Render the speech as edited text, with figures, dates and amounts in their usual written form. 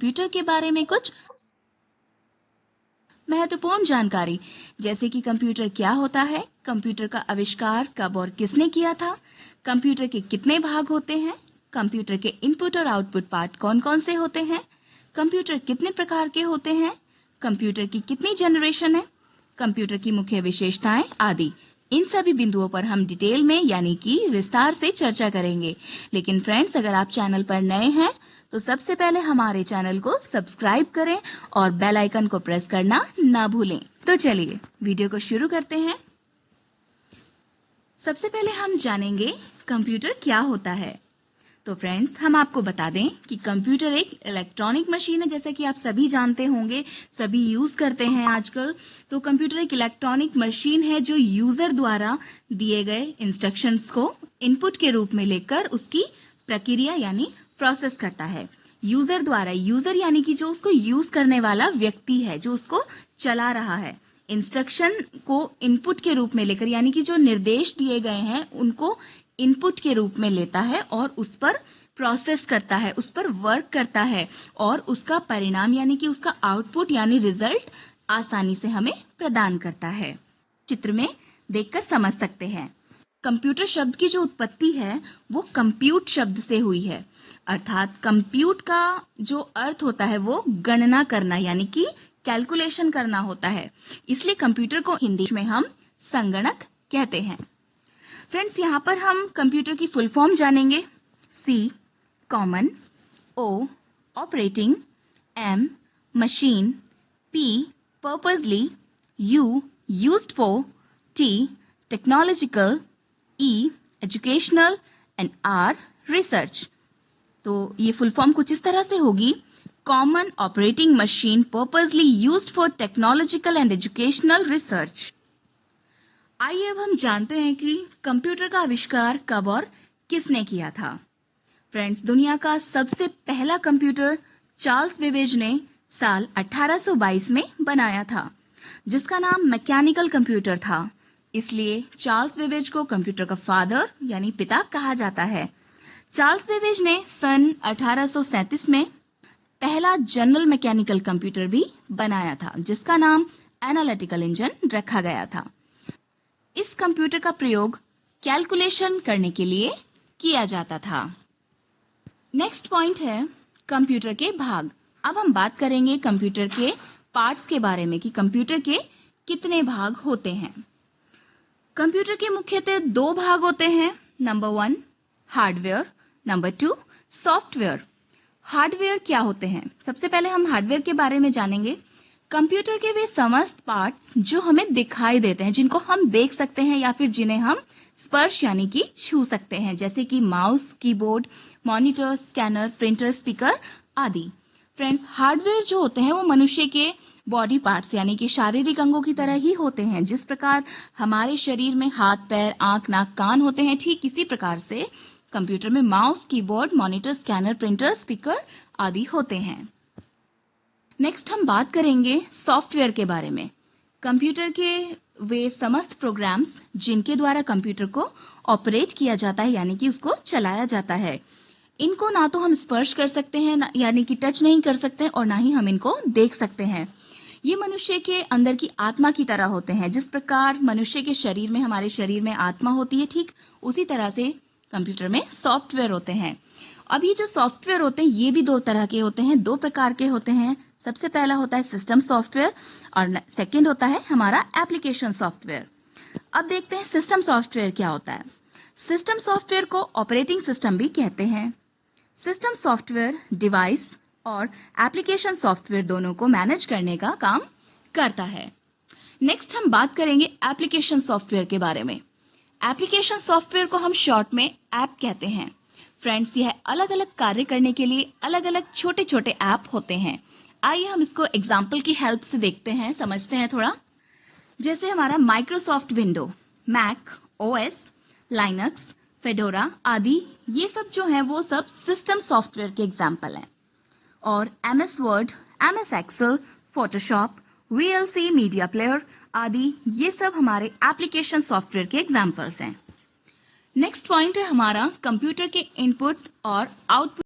Computer के बारे में कुछ महत्वपूर्ण जानकारी, जैसे कि कंप्यूटर क्या होता है, कंप्यूटर का आविष्कार कब और किसने किया था, कंप्यूटर के कितने भाग होते हैं, कंप्यूटर के इनपुट और आउटपुट पार्ट कौन कौन से होते हैं, कंप्यूटर कितने प्रकार के होते हैं, कंप्यूटर की कितनी जनरेशन है, कंप्यूटर की मुख्य विशेषताएं आदि। इन सभी बिंदुओं पर हम डिटेल में यानी कि विस्तार से चर्चा करेंगे। लेकिन फ्रेंड्स, अगर आप चैनल पर नए हैं तो सबसे पहले हमारे चैनल को सब्सक्राइब करें और बेल आइकन को प्रेस करना ना भूलें। तो चलिए वीडियो को शुरू करते हैं। सबसे पहले हम जानेंगे कंप्यूटर क्या होता है। तो फ्रेंड्स, हम आपको बता दें कि कंप्यूटर एक इलेक्ट्रॉनिक मशीन है, जैसे कि आप सभी जानते होंगे, सभी यूज करते हैं आजकल। तो कंप्यूटर एक इलेक्ट्रॉनिक मशीन है जो यूजर द्वारा दिए गए इंस्ट्रक्शंस को इनपुट के रूप में लेकर उसकी प्रक्रिया यानी प्रोसेस करता है। यूजर द्वारा, यूजर यानी कि जो उसको यूज करने वाला व्यक्ति है, जो उसको चला रहा है, इंस्ट्रक्शन को इनपुट के रूप में लेकर यानी कि जो निर्देश दिए गए हैं उनको इनपुट के रूप में लेता है और उस पर प्रोसेस करता है, उस पर वर्क करता है और उसका परिणाम यानी कि उसका आउटपुट यानी रिजल्ट आसानी से हमें प्रदान करता है। चित्र में देखकर समझ सकते हैं। कंप्यूटर शब्द की जो उत्पत्ति है वो कंप्यूट शब्द से हुई है, अर्थात कंप्यूट का जो अर्थ होता है वो गणना करना यानी कि कैलकुलेशन करना होता है। इसलिए कंप्यूटर को हिंदी में हम संगणक कहते हैं। फ्रेंड्स, यहाँ पर हम कंप्यूटर की फुल फॉर्म जानेंगे। C common, O operating, M machine, P purposely, U used for, T technological, E educational and R research. तो ये फुल फॉर्म कुछ इस तरह से होगी: common operating machine purposely used for technological and educational research. आइए अब हम जानते हैं कि कंप्यूटर का आविष्कार कब और किसने किया था। फ्रेंड्स, दुनिया का सबसे पहला कंप्यूटर चार्ल्स बेबेज ने साल 1822 में बनाया था, जिसका नाम मैकेनिकल कंप्यूटर था। इसलिए चार्ल्स बेबेज को कंप्यूटर का फादर यानी पिता कहा जाता है। चार्ल्स बेबेज ने सन 1837 में पहला जनरल मैकेनिकल कंप्यूटर भी बनाया था, जिसका नाम एनालिटिकल इंजन रखा गया था। इस कंप्यूटर का प्रयोग कैलकुलेशन करने के लिए किया जाता था। नेक्स्ट पॉइंट है कंप्यूटर के भाग। अब हम बात करेंगे कंप्यूटर के पार्ट्स के बारे में कि कंप्यूटर के कितने भाग होते हैं। कंप्यूटर के मुख्यतः दो भाग होते हैं। Number 1 hardware, number 2 software. Hardware क्या होते हैं? सबसे पहले हम हार्डवेयर के बारे में जानेंगे। कंप्यूटर के वे समस्त पार्ट्स जो हमें दिखाई देते हैं, जिनको हम देख सकते हैं या फिर जिन्हें हम स्पर्श यानी कि छू सकते हैं, जैसे कि mouse, keyboard, monitor, scanner, printer, speaker आदि। फ्रेंड्स, हार्डवेयर जो होते हैं वो मनुष्य के बॉडी पार्ट्स यानी कि शारीरिक अंगों की तरह ही होते हैं। जिस प्रकार हमारे शरीर में हाथ, पैर, आंख, नाक, कान होते हैं, ठीक इसी प्रकार से कंप्यूटर में mouse, keyboard, monitor, scanner, printer, speaker आदि होते हैं। नेक्स्ट हम बात करेंगे सॉफ्टवेयर के बारे में। कंप्यूटर के वे समस्त प्रोग्राम्स जिनके द्वारा कंप्यूटर को ऑपरेट किया जाता है यानी कि उसको चलाया जाता है, इनको ना तो हम स्पर्श कर सकते हैं यानी कि टच नहीं कर सकते और ना ही हम इनको देख सकते हैं। ये मनुष्य के अंदर की आत्मा की तरह होते हैं। जिस प्रकार मनुष्य के शरीर में, हमारे शरीर में आत्मा होती है, ठीक उसी तरह से कंप्यूटर में सॉफ्टवेयर होते हैं। अब ये जो सॉफ्टवेयर होते हैं ये भी दो तरह के होते हैं, दो प्रकार के होते हैं। सबसे पहला होता है सिस्टम सॉफ्टवेयर और सेकंड होता है हमारा एप्लीकेशन सॉफ्टवेयर। अब देखते हैं सिस्टम सॉफ्टवेयर क्या होता है। सिस्टम सॉफ्टवेयर को ऑपरेटिंग सिस्टम भी कहते हैं। सिस्टम सॉफ्टवेयर डिवाइस और एप्लीकेशन सॉफ्टवेयर दोनों को मैनेज करने का काम करता है। नेक्स्ट हम बात करेंगे एप्लीकेशन सॉफ्टवेयर के बारे में। एप्लीकेशन सॉफ्टवेयर को हम शॉर्ट में ऐप कहते हैं। फ्रेंड्स, यह अलग अलग कार्य करने के लिए अलग अलग छोटे छोटे ऐप होते हैं। आइए हम इसको एग्जाम्पल की हेल्प से देखते हैं, समझते हैं थोड़ा। जैसे हमारा Microsoft window, Mac OS, Linux, Fedora आदि, ये सब जो है वो सब सिस्टम सॉफ्टवेयर के एग्जाम्पल हैं। और MS Word, MS Excel, Photoshop, VLC media player आदि, ये सब हमारे एप्लीकेशन सॉफ्टवेयर के एग्जाम्पल्स हैं। नेक्स्ट पॉइंट है हमारा कंप्यूटर के इनपुट और आउटपुट